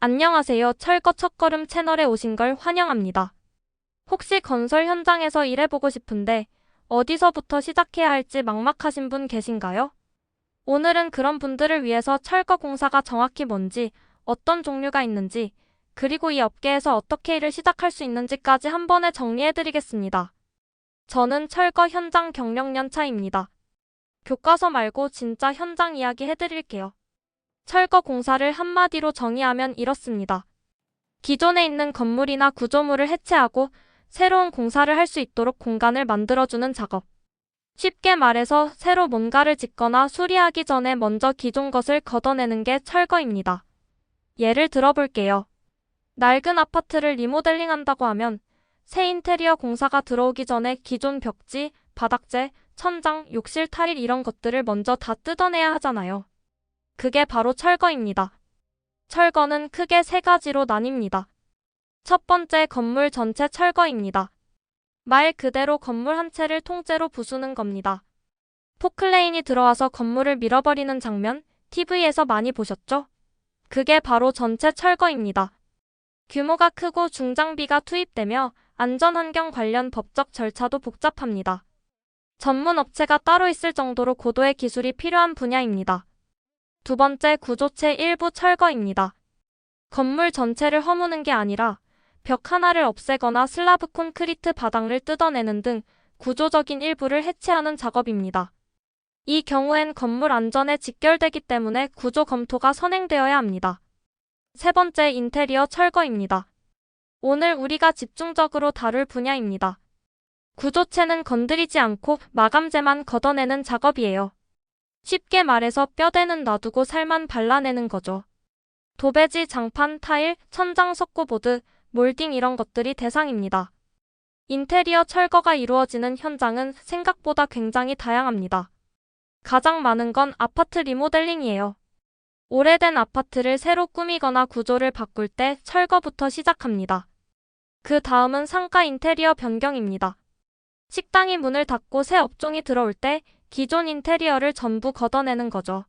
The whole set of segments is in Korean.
안녕하세요. 철거 첫걸음 채널에 오신 걸 환영합니다. 혹시 건설 현장에서 일해보고 싶은데 어디서부터 시작해야 할지 막막하신 분 계신가요? 오늘은 그런 분들을 위해서 철거 공사가 정확히 뭔지, 어떤 종류가 있는지, 그리고 이 업계에서 어떻게 일을 시작할 수 있는지까지 한 번에 정리해드리겠습니다. 저는 철거 현장 경력 연차입니다. 교과서 말고 진짜 현장 이야기 해드릴게요. 철거 공사를 한마디로 정의하면 이렇습니다. 기존에 있는 건물이나 구조물을 해체하고 새로운 공사를 할 수 있도록 공간을 만들어주는 작업. 쉽게 말해서 새로 뭔가를 짓거나 수리하기 전에 먼저 기존 것을 걷어내는 게 철거입니다. 예를 들어볼게요. 낡은 아파트를 리모델링한다고 하면 새 인테리어 공사가 들어오기 전에 기존 벽지, 바닥재, 천장, 욕실 타일 이런 것들을 먼저 다 뜯어내야 하잖아요. 그게 바로 철거입니다. 철거는 크게 세 가지로 나뉩니다. 첫 번째, 건물 전체 철거입니다. 말 그대로 건물 한 채를 통째로 부수는 겁니다. 포클레인이 들어와서 건물을 밀어버리는 장면, TV에서 많이 보셨죠? 그게 바로 전체 철거입니다. 규모가 크고 중장비가 투입되며 안전환경 관련 법적 절차도 복잡합니다. 전문 업체가 따로 있을 정도로 고도의 기술이 필요한 분야입니다. 두 번째, 구조체 일부 철거입니다. 건물 전체를 허무는 게 아니라 벽 하나를 없애거나 슬라브 콘크리트 바닥을 뜯어내는 등 구조적인 일부를 해체하는 작업입니다. 이 경우엔 건물 안전에 직결되기 때문에 구조 검토가 선행되어야 합니다. 세 번째, 인테리어 철거입니다. 오늘 우리가 집중적으로 다룰 분야입니다. 구조체는 건드리지 않고 마감재만 걷어내는 작업이에요. 쉽게 말해서 뼈대는 놔두고 살만 발라내는 거죠. 도배지, 장판, 타일, 천장 석고보드, 몰딩 이런 것들이 대상입니다. 인테리어 철거가 이루어지는 현장은 생각보다 굉장히 다양합니다. 가장 많은 건 아파트 리모델링이에요. 오래된 아파트를 새로 꾸미거나 구조를 바꿀 때 철거부터 시작합니다. 그 다음은 상가 인테리어 변경입니다. 식당이 문을 닫고 새 업종이 들어올 때 기존 인테리어를 전부 걷어내는 거죠.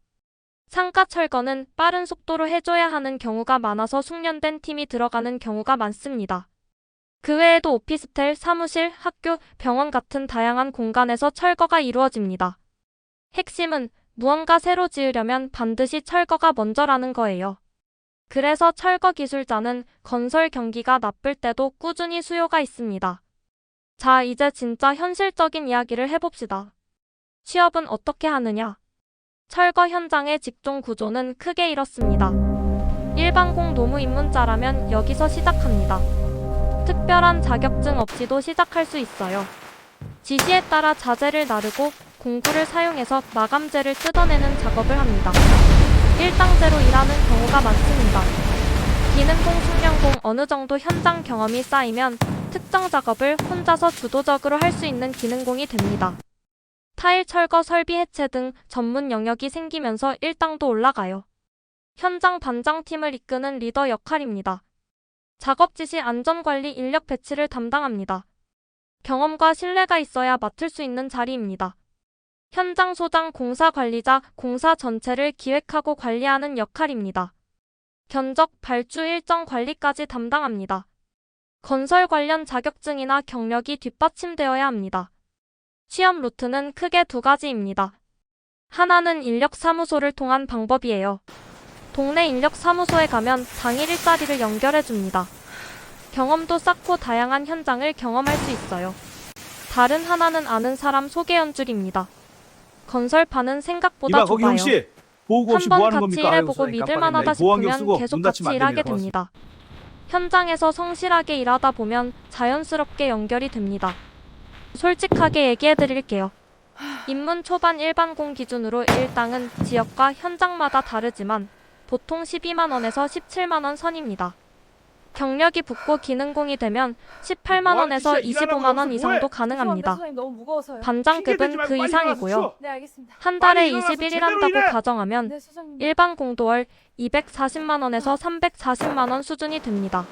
상가 철거는 빠른 속도로 해줘야 하는 경우가 많아서 숙련된 팀이 들어가는 경우가 많습니다. 그 외에도 오피스텔, 사무실, 학교, 병원 같은 다양한 공간에서 철거가 이루어집니다. 핵심은 무언가 새로 지으려면 반드시 철거가 먼저라는 거예요. 그래서 철거 기술자는 건설 경기가 나쁠 때도 꾸준히 수요가 있습니다. 자, 이제 진짜 현실적인 이야기를 해봅시다. 취업은 어떻게 하느냐? 철거 현장의 직종 구조는 크게 이렇습니다. 일반공 노무 입문자라면 여기서 시작합니다. 특별한 자격증 없이도 시작할 수 있어요. 지시에 따라 자재를 나르고 공구를 사용해서 마감재를 뜯어내는 작업을 합니다. 일당제로 일하는 경우가 많습니다. 기능공, 숙련공 어느 정도 현장 경험이 쌓이면 특정 작업을 혼자서 주도적으로 할 수 있는 기능공이 됩니다. 타일 철거, 설비 해체 등 전문 영역이 생기면서 일당도 올라가요. 현장 반장팀을 이끄는 리더 역할입니다. 작업 지시, 안전관리, 인력 배치를 담당합니다. 경험과 신뢰가 있어야 맡을 수 있는 자리입니다. 현장 소장, 공사 관리자, 공사 전체를 기획하고 관리하는 역할입니다. 견적, 발주, 일정 관리까지 담당합니다. 건설 관련 자격증이나 경력이 뒷받침되어야 합니다. 취업 루트는 크게 두 가지입니다. 하나는 인력사무소를 통한 방법이에요. 동네 인력사무소에 가면 당일 일자리를 연결해줍니다. 경험도 쌓고 다양한 현장을 경험할 수 있어요. 다른 하나는 아는 사람 소개 연줄입니다. 건설파는 생각보다 거기 좁아요. 형씨 보고 없이 한 뭐 번 하는 같이 겁니까? 일해보고 아이고, 믿을만하다 깜빡했네. 보안경 싶으면 쓰고 계속 눈 같이 닫히면 안 일하게 됩니다. 됩니다. 현장에서 성실하게 일하다 보면 자연스럽게 연결이 됩니다. 솔직하게 얘기해드릴게요. 입문 초반 일반공 기준으로 일당은 지역과 현장마다 다르지만 보통 12만원에서 17만원 선입니다. 경력이 붙고 기능공이 되면 18만원에서 25만원 이상도 가능합니다. 선생님 너무 무거워서요. 반장급은 그 이상이고요. 네, 알겠습니다. 한 달에 빨리 일어나서 20일 제대로 한다고 일해! 가정하면 네, 소장님. 일반 공도월 240만원에서 340만원 수준이 됩니다.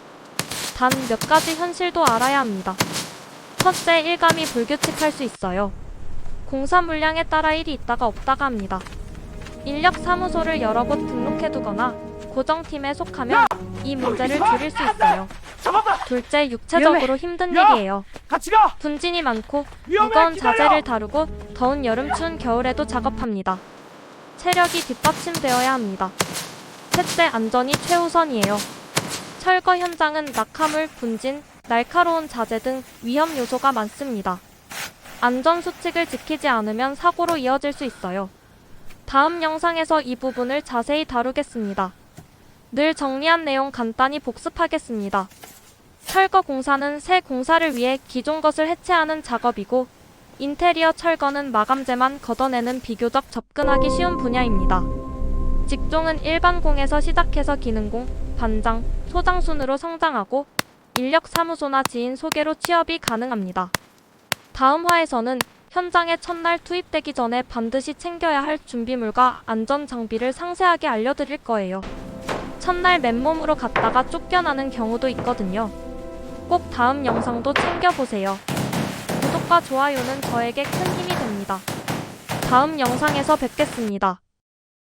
단 몇 가지 현실도 알아야 합니다. 첫째, 일감이 불규칙할 수 있어요. 공사 물량에 따라 일이 있다가 없다가 합니다. 인력사무소를 여러 곳 등록해두거나 고정팀에 속하면 이 문제를 줄일 수 있어요. 잡아봐. 둘째, 육체적으로 힘든 야! 일이에요. 같이 가. 분진이 많고 위험해, 무거운 기다려! 자재를 다루고 더운 여름 추운 겨울에도 작업합니다. 체력이 뒷받침되어야 합니다. 셋째, 안전이 최우선이에요. 철거 현장은 낙하물, 분진, 날카로운 자재 등 위험 요소가 많습니다. 안전 수칙을 지키지 않으면 사고로 이어질 수 있어요. 다음 영상에서 이 부분을 자세히 다루겠습니다. 늘 정리한 내용 간단히 복습하겠습니다. 철거 공사는 새 공사를 위해 기존 것을 해체하는 작업이고, 인테리어 철거는 마감재만 걷어내는 비교적 접근하기 쉬운 분야입니다. 직종은 일반공에서 시작해서 기능공, 반장, 소장 순으로 성장하고 인력사무소나 지인 소개로 취업이 가능합니다. 다음 화에서는 현장에 첫날 투입되기 전에 반드시 챙겨야 할 준비물과 안전장비를 상세하게 알려드릴 거예요. 첫날 맨몸으로 갔다가 쫓겨나는 경우도 있거든요. 꼭 다음 영상도 챙겨보세요. 구독과 좋아요는 저에게 큰 힘이 됩니다. 다음 영상에서 뵙겠습니다.